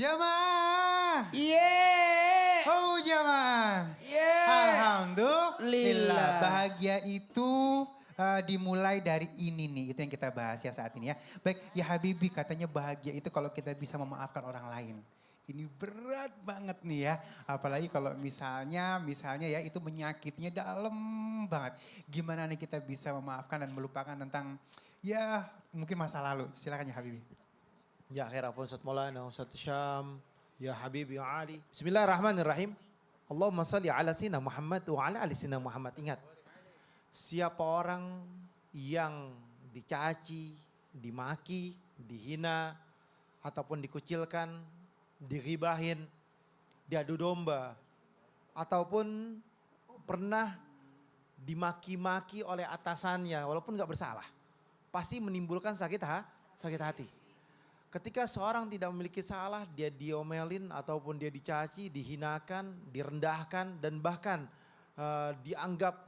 Jamaah. Yeay. Oh jamaah. Yeay. Alhamdulillah. Bahagia itu dimulai dari ini nih. Itu yang kita bahas ya saat ini ya. Baik ya Habibi, katanya bahagia itu kalau kita bisa memaafkan orang lain. Ini berat banget nih ya. Apalagi kalau misalnya ya itu menyakitinya dalam banget. Gimana nih kita bisa memaafkan dan melupakan tentang ya mungkin masa lalu. Silakan ya Habibi. Ya akhirapun Ustaz Maulana, Ustaz Syam, ya Habib, ya Ali. Bismillahirrahmanirrahim. Allahumma salli ala sina Muhammad wa ala ali sina Muhammad. Ingat, siapa orang yang dicaci, dimaki, dihina, ataupun dikucilkan, diribahin, diadu domba, ataupun pernah dimaki-maki oleh atasannya walaupun gak bersalah, pasti menimbulkan sakit hati. Ketika seorang tidak memiliki salah, dia diomelin ataupun dia dicaci, dihinakan, direndahkan dan bahkan dianggap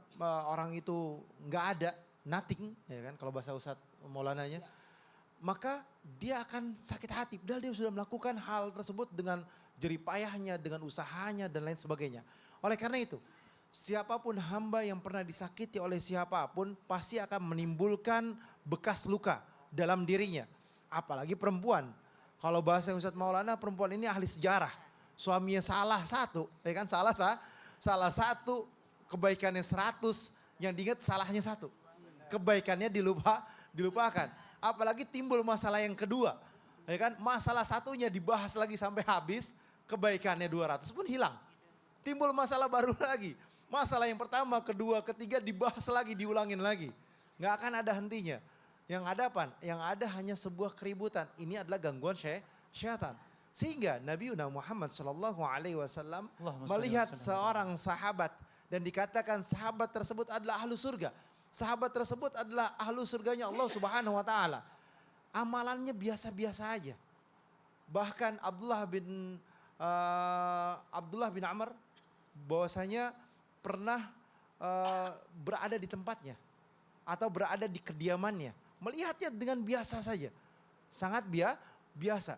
orang itu nggak ada, nothing, ya kan kalau bahasa Ustadz Maulananya, maka dia akan sakit hati. Padahal dia sudah melakukan hal tersebut dengan jerih payahnya, dengan usahanya dan lain sebagainya. Oleh karena itu, siapapun hamba yang pernah disakiti oleh siapapun pasti akan menimbulkan bekas luka dalam dirinya. Apalagi perempuan. Kalau bahasa Ustadz Maulana, perempuan ini ahli sejarah. Suaminya salah satu, ya kan salah satu, kebaikannya 100, yang diingat salahnya 1. Kebaikannya dilupakan. Apalagi timbul masalah yang kedua, ya kan masalah satunya dibahas lagi sampai habis, kebaikannya 200 pun hilang. Timbul masalah baru lagi. Masalah yang pertama, kedua, ketiga dibahas lagi, diulangin lagi. Nggak akan ada hentinya. Yang ada apa? Yang ada hanya sebuah keributan. Ini adalah gangguan syaitan. Sehingga Nabi Muhammad SAW melihat seorang sahabat dan dikatakan sahabat tersebut adalah ahlu surga. Sahabat tersebut adalah ahlu surganya Allah Subhanahu Wa Taala. Amalannya biasa-biasa aja. Bahkan Abdullah bin Amr bahwasanya pernah berada di tempatnya atau berada di kediamannya. Melihatnya dengan biasa saja. Sangat biasa.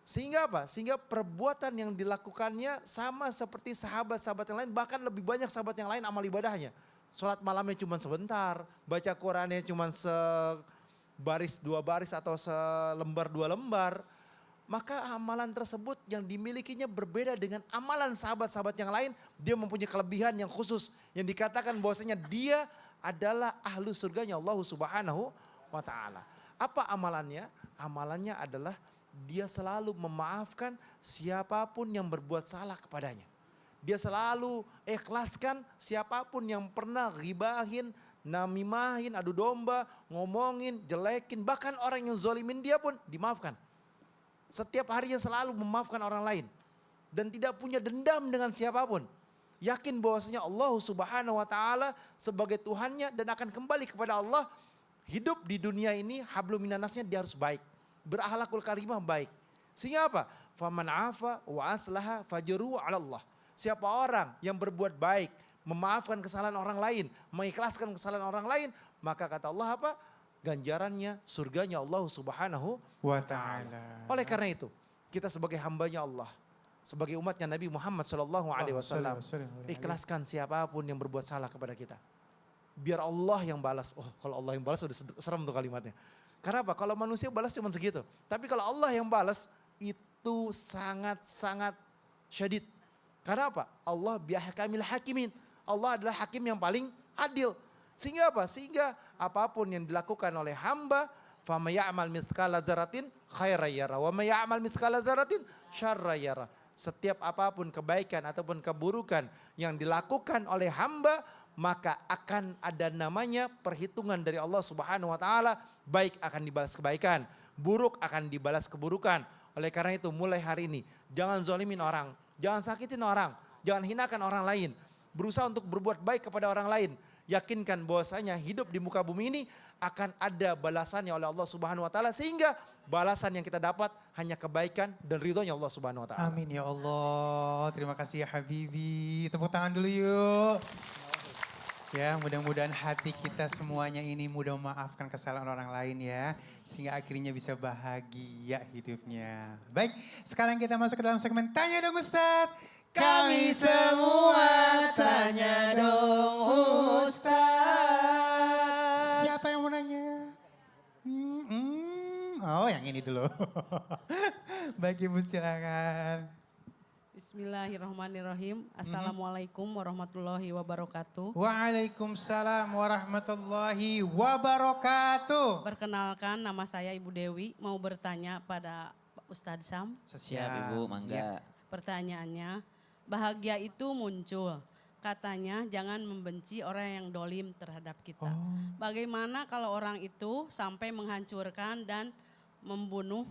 Sehingga apa? Sehingga perbuatan yang dilakukannya sama seperti sahabat-sahabat yang lain. Bahkan lebih banyak sahabat yang lain amal ibadahnya. Sholat malamnya cuma sebentar. Baca Qurannya cuma sebaris 2 baris atau selembar 2 lembar. Maka amalan tersebut yang dimilikinya berbeda dengan amalan sahabat-sahabat yang lain. Dia mempunyai kelebihan yang khusus. Yang dikatakan bahwasanya dia adalah ahlu surganya Allah Subhanahu Wa Ta'ala. Apa amalannya? Amalannya adalah dia selalu memaafkan siapapun yang berbuat salah kepadanya. Dia selalu ikhlaskan siapapun yang pernah ghibahin, namimahin, adu domba, ngomongin, jelekin. Bahkan orang yang zolimin dia pun dimaafkan. Setiap harinya selalu memaafkan orang lain. Dan tidak punya dendam dengan siapapun. Yakin bahwasanya Allah Subhanahu Wa Ta'ala sebagai Tuhannya dan akan kembali kepada Allah. Hidup di dunia ini hablum minannasnya dia harus baik. Berakhlakul karimah baik. Sehingga apa? Faman afa wa aslaha fajruhu 'ala Allah. Siapa orang yang berbuat baik, memaafkan kesalahan orang lain, mengikhlaskan kesalahan orang lain, maka kata Allah apa? Ganjarannya surganya Allah Subhanahu Wa Ta'ala. Oleh karena itu, kita sebagai hambanya Allah, sebagai umatnya Nabi Muhammad SAW, ikhlaskan siapapun yang berbuat salah kepada kita. Biar Allah yang balas. Oh, kalau Allah yang balas udah serem tuh kalimatnya. Karena apa? Kalau manusia balas cuma segitu. Tapi kalau Allah yang balas itu sangat-sangat syadid. Karena apa? Allah biahkamil hakimin. Allah adalah hakim yang paling adil. Sehingga apa? Sehingga apapun yang dilakukan oleh hamba, fama ya'mal mithqala dzarratin khairan yara wa may ya'mal mithqala dzarratin syarran yara. Setiap apapun kebaikan ataupun keburukan yang dilakukan oleh hamba, maka akan ada namanya perhitungan dari Allah Subhanahu Wa Ta'ala. Baik akan dibalas kebaikan, buruk akan dibalas keburukan. Oleh karena itu mulai hari ini jangan zolimin orang, jangan sakitin orang, jangan hinakan orang lain. Berusaha untuk berbuat baik kepada orang lain. Yakinkan bahwasanya hidup di muka bumi ini akan ada balasannya oleh Allah Subhanahu Wa Ta'ala. Sehingga balasan yang kita dapat hanya kebaikan dan ridhonya Allah Subhanahu Wa Ta'ala. Amin ya Allah. Terima kasih ya Habibi. Tepuk tangan dulu yuk. Ya, mudah-mudahan hati kita semuanya ini mudah memaafkan kesalahan orang lain ya. Sehingga akhirnya bisa bahagia hidupnya. Baik, sekarang kita masuk ke dalam segmen Tanya Dong Ustadz. Kami semua tanya dong Ustaz. Siapa yang mau nanya? Oh, yang ini dulu. Baik Ibu silakan. Bismillahirrahmanirrahim. Assalamualaikum warahmatullahi wabarakatuh. Waalaikumsalam warahmatullahi wabarakatuh. Perkenalkan, nama saya Ibu Dewi, mau bertanya pada Pak Ustadz Sam. Siap Ibu, mangga. Pertanyaannya, bahagia itu muncul. Katanya jangan membenci orang yang dolim terhadap kita. Bagaimana kalau orang itu sampai menghancurkan dan membunuh?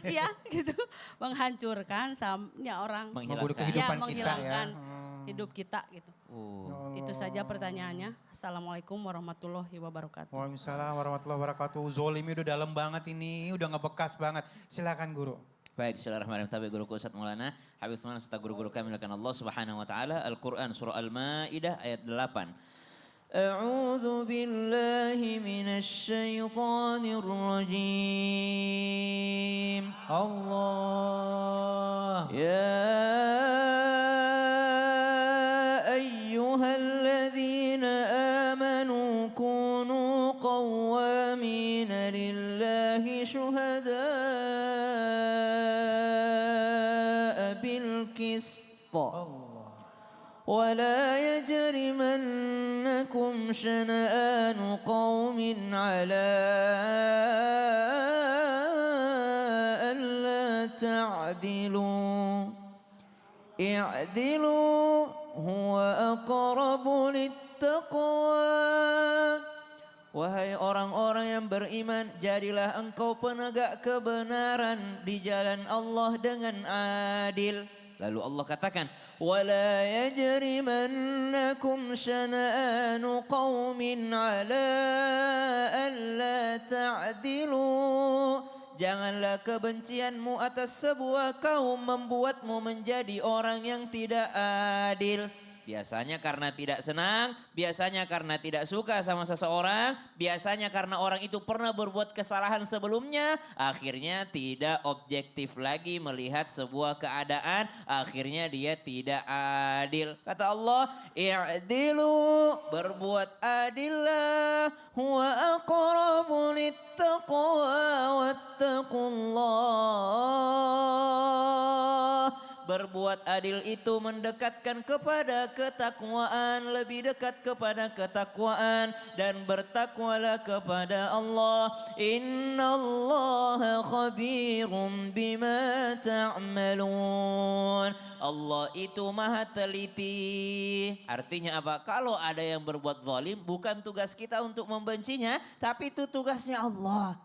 Iya gitu, menghancurkan orang. Membunuh Menghilangkan. kehidupan kita ya. menghilangkan hidup kita gitu. Oh. Itu saja pertanyaannya. Assalamualaikum warahmatullahi wabarakatuh. Waalaikumsalam warahmatullahi wabarakatuh. Zolim udah dalam banget ini, udah ngebekas banget. Silakan guru. Baik, bismillahirrahmanirrahim. Tapi guruku Ustaz Maulana, Habib Thman serta guru-guru kami lakukan Allah Subhanahu wa taala, Al-Qur'an surah Al-Maidah ayat 8. أعوذ بالله من الشيطان الرجيم Allah. يا أيها الذين آمنوا كونوا قوامين لله شهداء بالقسط ولا يجرمنكم شنآن قوم على ألا تعدلوا اعدلوا هو أقرب للتقوى. Wahai orang-orang yang beriman, jadilah engkau penegak kebenaran di jalan Allah dengan adil. Lalu Allah katakan, وَلَا يَجْرِمَنَّكُمْ شَنَآنُ قَوْمٍ عَلَىٰ أَلَّا تَعْدِلُوا. Janganlah kebencianmu atas sebuah kaum membuatmu menjadi orang yang tidak adil. Biasanya karena tidak senang, biasanya karena tidak suka sama seseorang, biasanya karena orang itu pernah berbuat kesalahan sebelumnya, akhirnya tidak objektif lagi melihat sebuah keadaan, akhirnya dia tidak adil. Kata Allah, i'dilu, berbuat adillah, huwa aqrabu littaqwa wattaqullah. Berbuat adil itu mendekatkan kepada ketakwaan, lebih dekat kepada ketakwaan, dan bertakwalah kepada Allah. Innallaha khabirum bima ta'malun. Allah itu maha teliti. Artinya apa? Kalau ada yang berbuat zalim, bukan tugas kita untuk membencinya, tapi itu tugasnya Allah.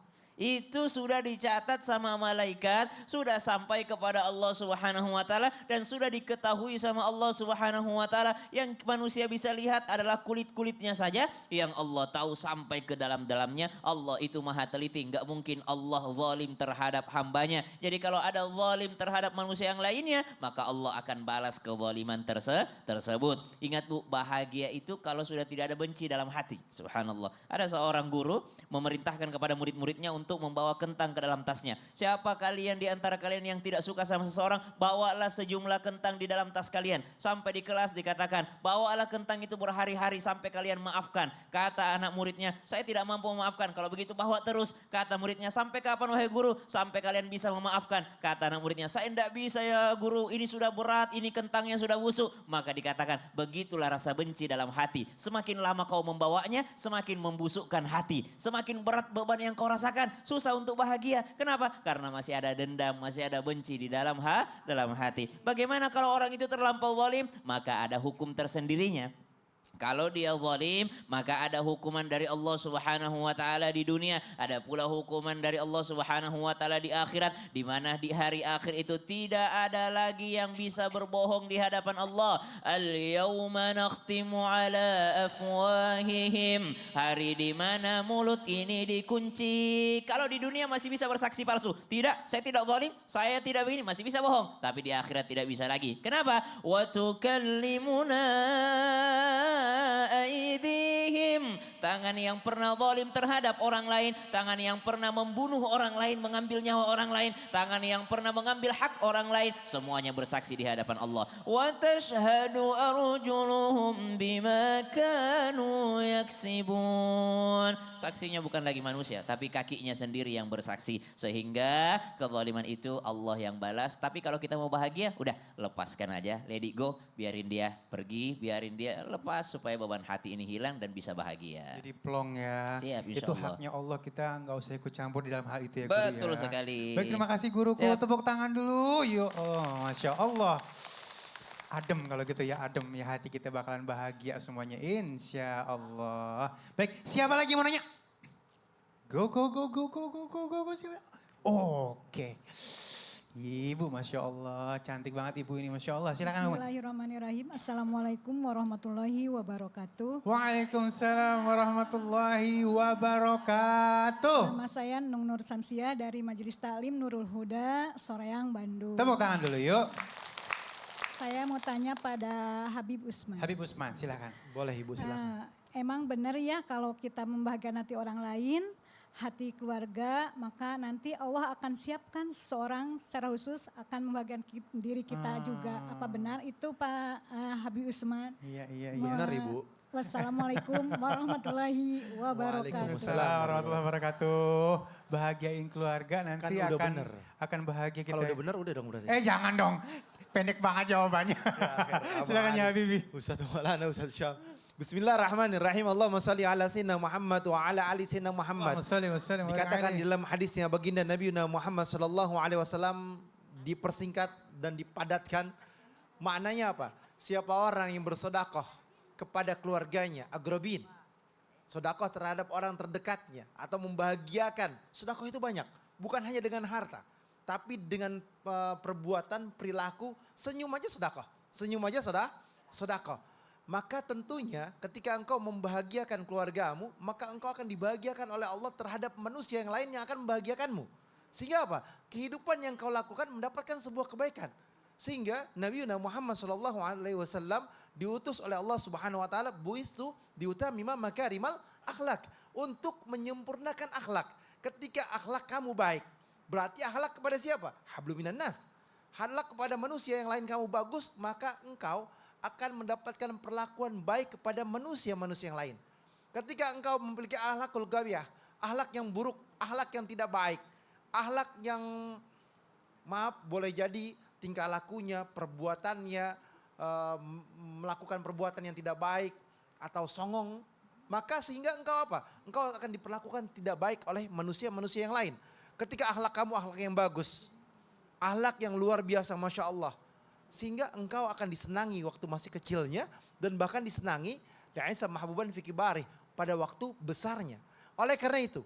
Itu sudah dicatat sama malaikat, sudah sampai kepada Allah Subhanahu wa taala dan sudah diketahui sama Allah Subhanahu wa taala. Yang manusia bisa lihat adalah kulit-kulitnya saja, yang Allah tahu sampai ke dalam-dalamnya. Allah itu maha teliti, enggak mungkin Allah zalim terhadap hambanya. Jadi kalau ada zalim terhadap manusia yang lainnya, maka Allah akan balas kezaliman tersebut. Ingat Bu, bahagia itu kalau sudah tidak ada benci dalam hati. Subhanallah. Ada seorang guru memerintahkan kepada murid-muridnya untuk membawa kentang ke dalam tasnya. Siapa kalian di antara kalian yang tidak suka sama seseorang, bawalah sejumlah kentang di dalam tas kalian. Sampai di kelas dikatakan, bawalah kentang itu berhari-hari sampai kalian maafkan. Kata anak muridnya, saya tidak mampu memaafkan. Kalau begitu bawa terus. Kata muridnya, sampai kapan wahai guru? Sampai kalian bisa memaafkan. Kata anak muridnya, saya tidak bisa ya guru, ini sudah berat, ini kentangnya sudah busuk. Maka dikatakan, begitulah rasa benci dalam hati. Semakin lama kau membawanya, semakin membusukkan hati. Semakin berat beban yang kau rasakan, susah untuk bahagia. Kenapa? Karena masih ada dendam, masih ada benci di dalam hati. Bagaimana kalau orang itu terlampau zalim? Maka ada hukum tersendirinya. Kalau dia zalim, maka ada hukuman dari Allah Subhanahu wa taala di dunia, ada pula hukuman dari Allah Subhanahu wa taala di akhirat, di mana di hari akhir itu tidak ada lagi yang bisa berbohong di hadapan Allah. Al-yauma nakhtimu ala afwahihim. Hari di mana mulut ini dikunci. Kalau di dunia masih bisa bersaksi palsu. Tidak, saya tidak zalim, saya tidak begini, masih bisa bohong. Tapi di akhirat tidak bisa lagi. Kenapa? Wa tukallimuna aidihim, tangan yang pernah zalim terhadap orang lain, tangan yang pernah membunuh orang lain, mengambil nyawa orang lain, tangan yang pernah mengambil hak orang lain, semuanya bersaksi di hadapan Allah. Wa tashhadu arjuluhum bima kanu yaksibun. Saksinya bukan lagi manusia, tapi kakinya sendiri yang bersaksi, sehingga kezaliman itu Allah yang balas. Tapi kalau kita mau bahagia, udah lepaskan aja, let it go, biarin dia pergi, biarin dia lepas supaya beban hati ini hilang dan bisa bahagia. Jadi plong ya. Siap, insya Itu Allah. haknya Allah, kita nggak usah ikut campur di dalam hal itu ya Guru ya. Betul sekali. Baik, terima kasih guruku. Siap. Tepuk tangan dulu. Yuk, oh Masya Allah. Adem kalau gitu ya, adem ya, hati kita bakalan bahagia semuanya insya Allah. Baik, siapa lagi mau nanya? Go, go, go, go, go, go, go, go, go, siapa? Oke. Ibu Masya Allah, cantik banget ibu ini Masya Allah. Silakan. Bismillahirrahmanirrahim. Assalamualaikum warahmatullahi wabarakatuh. Waalaikumsalam warahmatullahi wabarakatuh. Nama saya Nung Nur Samsia dari Majelis Taklim Nurul Huda, Soreang, Bandung. Tepuk tangan dulu yuk. Saya mau tanya pada Habib Usman. Habib Usman, silakan. Boleh Ibu silakan. Emang benar ya kalau kita membahagiakan hati orang lain, hati keluarga, maka nanti Allah akan siapkan seorang secara khusus akan membahagiakan diri kita juga. Apa benar itu Pak Habib Usman? Iya, iya, iya. Benar Ibu. Wassalamualaikum warahmatullahi wabarakatuh. Waalaikumsalam. Warahmatullahi wabarakatuh. Bahagiain keluarga nanti Kan udah bener. akan bahagia kita. Kalau udah benar udah dong berarti. Jangan dong. Pendek banget jawabannya. Silakan ya Habibi. Ustaz Maulana, Ustaz Syam. Bismillahirrahmanirrahim. Allahumma salli ala sayyidina Muhammad wa ala ali sayyidina Muhammad. Dikatakan di dalam hadisnya baginda Nabi Muhammad sallallahu alaihi wasallam dipersingkat dan dipadatkan. Maknanya apa? Siapa orang yang bersedekah kepada keluarganya, agrobin. Sedekah terhadap orang terdekatnya atau membahagiakan. Sedekah itu banyak, bukan hanya dengan harta, tapi dengan perbuatan, perilaku, senyum aja sedekah. Senyum aja sedekah. Maka tentunya ketika engkau membahagiakan keluargamu, maka engkau akan dibahagiakan oleh Allah terhadap manusia yang lain yang akan membahagiakanmu. Sehingga apa? Kehidupan yang kau lakukan mendapatkan sebuah kebaikan. Sehingga Nabi Muhammad SAW diutus oleh Allah Subhanahu Wa Taala, buistu diutamima makarimal akhlak, untuk menyempurnakan akhlak. Ketika akhlak kamu baik, berarti akhlak kepada siapa? Hablum minan nas. Akhlak kepada manusia yang lain kamu bagus, maka engkau akan mendapatkan perlakuan baik kepada manusia-manusia yang lain. Ketika engkau memiliki akhlakul gawiyah, akhlak yang buruk, akhlak yang tidak baik, akhlak yang maaf boleh jadi tingkah lakunya, perbuatannya, melakukan perbuatan yang tidak baik atau songong, maka sehingga engkau apa? Engkau akan diperlakukan tidak baik oleh manusia-manusia yang lain. Ketika akhlak kamu akhlak yang bagus, akhlak yang luar biasa Masya Allah, sehingga engkau akan disenangi waktu masih kecilnya dan bahkan disenangi Isa mahbuban fi kibarih pada waktu besarnya. Oleh karena itu,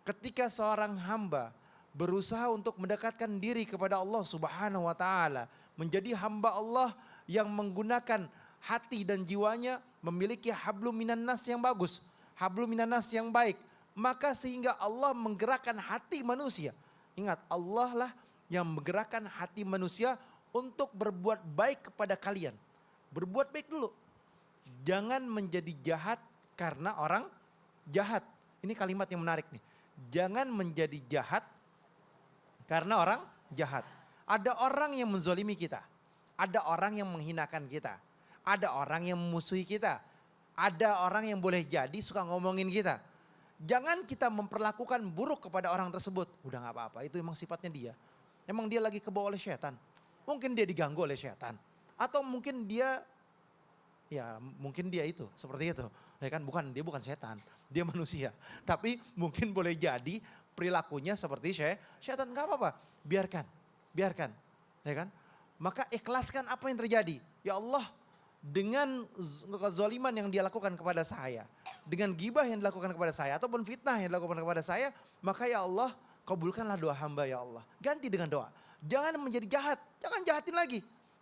ketika seorang hamba berusaha untuk mendekatkan diri kepada Allah Subhanahu wa taala, menjadi hamba Allah yang menggunakan hati dan jiwanya memiliki hablum minan nas yang bagus, hablum minan nas yang baik, maka sehingga Allah menggerakkan hati manusia. Ingat, Allah lah yang menggerakkan hati manusia untuk berbuat baik kepada kalian. Berbuat baik dulu. Jangan menjadi jahat karena orang jahat. Ini kalimat yang menarik nih. Jangan menjadi jahat karena orang jahat. Ada orang yang menzolimi kita. Ada orang yang menghinakan kita. Ada orang yang memusuhi kita. Ada orang yang boleh jadi suka ngomongin kita. Jangan kita memperlakukan buruk kepada orang tersebut. Udah gak apa-apa, itu emang sifatnya dia. Emang dia lagi kebawa oleh syaitan. Mungkin dia diganggu oleh syaitan. Atau mungkin dia, ya mungkin dia itu, seperti itu. Ya kan, dia bukan setan, dia manusia. Tapi mungkin boleh jadi perilakunya seperti syaitan, gak apa-apa. Biarkan. Ya kan. Maka ikhlaskan apa yang terjadi. Ya Allah, dengan kezaliman yang dia lakukan kepada saya, dengan gibah yang dilakukan kepada saya, ataupun fitnah yang dilakukan kepada saya, maka ya Allah kabulkanlah doa hamba ya Allah. Ganti dengan doa. Jangan menjadi jahat, jangan jahatin lagi.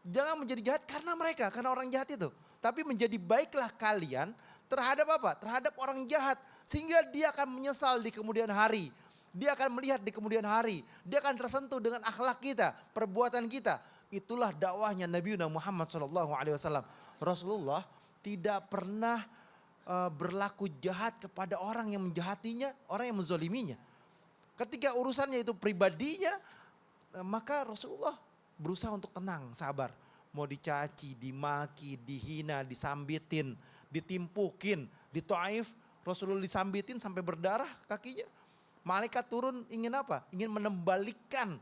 Jangan menjadi jahat karena mereka, karena orang jahat itu. Tapi menjadi baiklah kalian terhadap apa? Terhadap orang jahat. Sehingga dia akan menyesal di kemudian hari. Dia akan melihat di kemudian hari. Dia akan tersentuh dengan akhlak kita, perbuatan kita. Itulah dakwahnya Nabi Muhammad SAW. Rasulullah tidak pernah berlaku jahat kepada orang yang menjahatinya, orang yang menzoliminya. Ketika urusannya itu pribadinya, maka Rasulullah berusaha untuk tenang, sabar. Mau dicaci, dimaki, dihina, disambitin, ditimpukin, di Taif, Rasulullah disambitin sampai berdarah kakinya. Malaikat turun ingin apa? Ingin menembalikan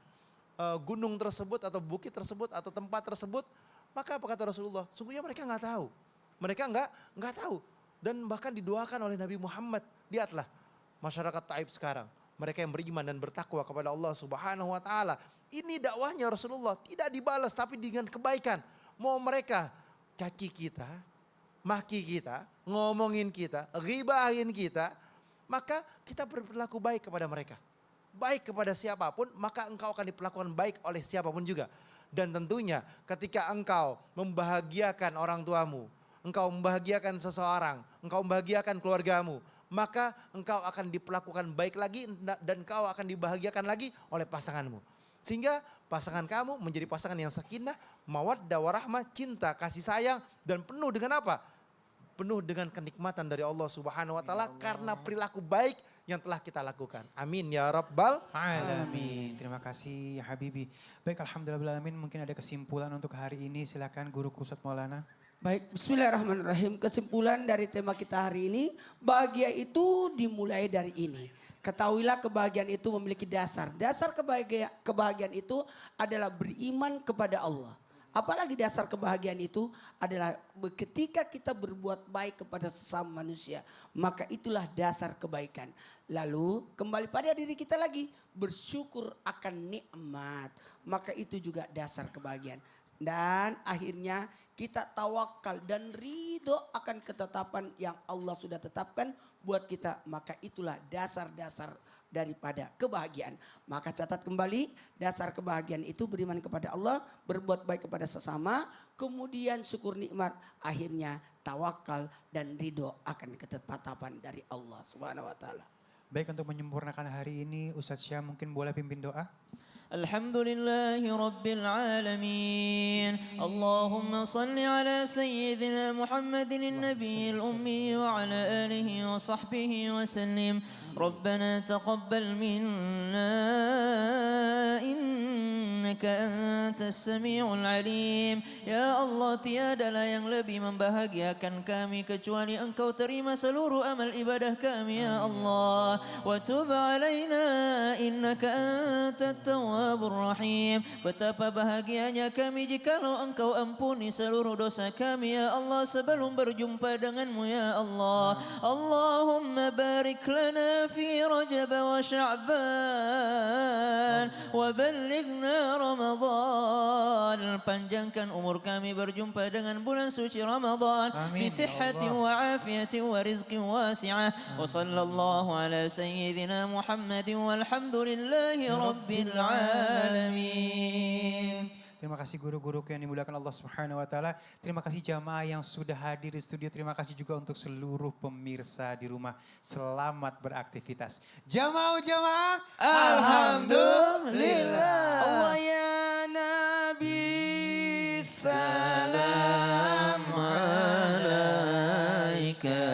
gunung tersebut atau bukit tersebut atau tempat tersebut. Maka apa kata Rasulullah? Sungguhnya mereka nggak tahu. Mereka nggak tahu. Dan bahkan didoakan oleh Nabi Muhammad. Lihatlah masyarakat Taif sekarang. Mereka yang beriman dan bertakwa kepada Allah Subhanahu wa taala. Ini dakwahnya Rasulullah, tidak dibalas tapi dengan kebaikan. Mau mereka caci kita, maki kita, ngomongin kita, ghibahin kita, maka kita berperilaku baik kepada mereka. Baik kepada siapapun, maka engkau akan diperlakukan baik oleh siapapun juga. Dan tentunya ketika engkau membahagiakan orang tuamu, engkau membahagiakan seseorang, engkau membahagiakan keluargamu, maka engkau akan diperlakukan baik lagi dan engkau akan dibahagiakan lagi oleh pasanganmu. Sehingga pasangan kamu menjadi pasangan yang sakinah, mawaddah warahmah, cinta, kasih sayang dan penuh dengan apa? Penuh dengan kenikmatan dari Allah Subhanahu wa taala karena perilaku baik yang telah kita lakukan. Amin ya rabbal Alamin. Terima kasih ya Habibi. Baik, alhamdulillah alamin. Mungkin ada kesimpulan untuk hari ini. Silakan Guru Ustadz Maulana. Baik, bismillahirrahmanirrahim. Kesimpulan dari tema kita hari ini, bahagia itu dimulai dari ini. Ketahuilah kebahagiaan itu memiliki dasar. Dasar kebahagiaan itu adalah beriman kepada Allah. Apalagi dasar kebahagiaan itu adalah ketika kita berbuat baik kepada sesama manusia. Maka itulah dasar kebaikan. Lalu kembali pada diri kita lagi. Bersyukur akan nikmat. Maka itu juga dasar kebahagiaan. Dan akhirnya kita tawakal dan ridho akan ketetapan yang Allah sudah tetapkan buat kita. Maka itulah dasar-dasar daripada kebahagiaan. Maka catat kembali, dasar kebahagiaan itu beriman kepada Allah, berbuat baik kepada sesama, kemudian syukur nikmat, akhirnya tawakal dan ridho akan ketetapan dari Allah Subhanahu wa taala. Baik, untuk menyempurnakan hari ini Ustadz Syah mungkin boleh pimpin doa. الحمد لله رب العالمين اللهم صل على سيدنا محمد النبي الأمي وعلى آله وصحبه وسلم ربنا تقبل منا إنك أنت السميع العليم يا الله tiada lah yang lebih membahagiakan kami kecuali Engkau terima seluruh amal ibadah kami ya Allah wa tub alaina innaka antat tawwabur rahim. Betapa bahagianya kami jikalau Engkau ampuni seluruh dosa kami ya Allah sebelum berjumpa denganmu ya Allah. Allahumma barik lana fi Rajab wa Sya'ban wa ballighna Ramadan. Panjangkan umur kami berjumpa dengan bulan suci Ramadan bisihhati wa afiyati wa rizqi wasi'ah wa sallallahu ala sayyidina Muhammadin walhamdulillahi rabbil alamin. Terima kasih guru-guruku yang dimuliakan Allah Subhanahu wa taala. Terima kasih jamaah yang sudah hadir di studio. Terima kasih juga untuk seluruh pemirsa di rumah. Selamat beraktivitas. Jamaah. Alhamdulillah. Allah ya Nabi salam alaika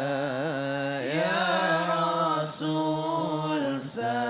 ya Rasul salam